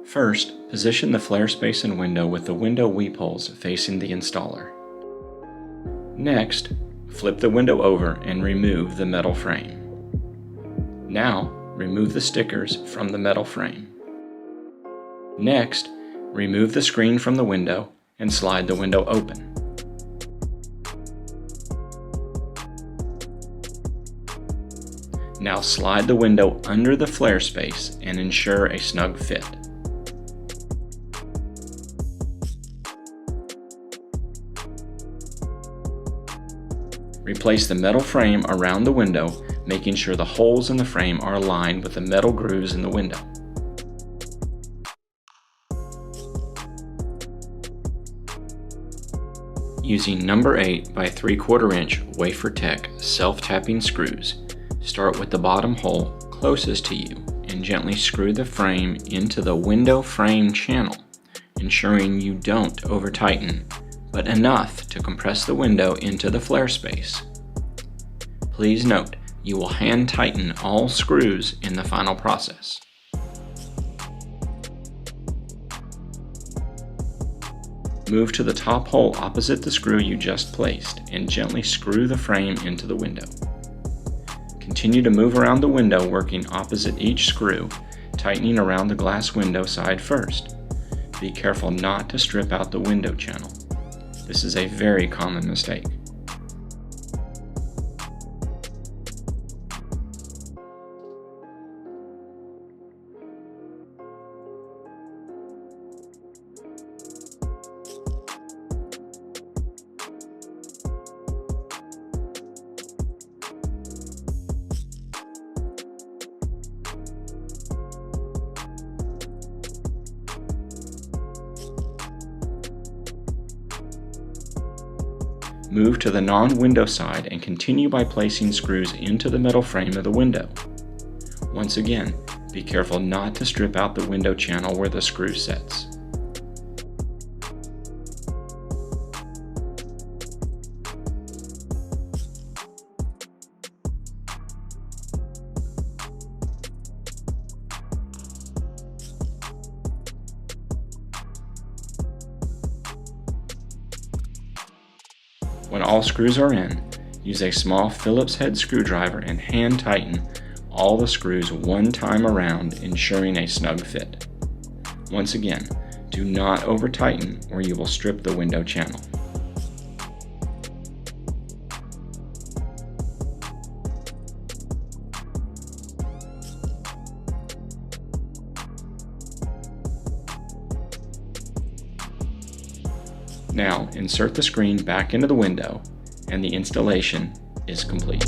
First, position the Flarespace and window with the window weep holes facing the installer. Next, flip the window over and remove the metal frame. Now, remove the stickers from the metal frame. Next, remove the screen from the window and slide the window open. Now slide the window under the Flarespace and ensure a snug fit. Replace the metal frame around the window, making sure the holes in the frame are aligned with the metal grooves in the window. Using number 8 by 3/4 inch WaferTech self-tapping screws, start with the bottom hole closest to you and gently screw the frame into the window frame channel, ensuring you don't over-tighten, but enough to compress the window into the Flarespace. Please note, you will hand tighten all screws in the final process. Move to the top hole opposite the screw you just placed and gently screw the frame into the window. Continue to move around the window, working opposite each screw, tightening around the glass window side first. Be careful not to strip out the window channel. This is a very common mistake. Move to the non-window side and continue by placing screws into the metal frame of the window. Once again, be careful not to strip out the window channel where the screw sets. When all screws are in, use a small Phillips head screwdriver and hand tighten all the screws one time around, ensuring a snug fit. Once again, do not over tighten or you will strip the window channel. Now insert the screen back into the window and the installation is complete.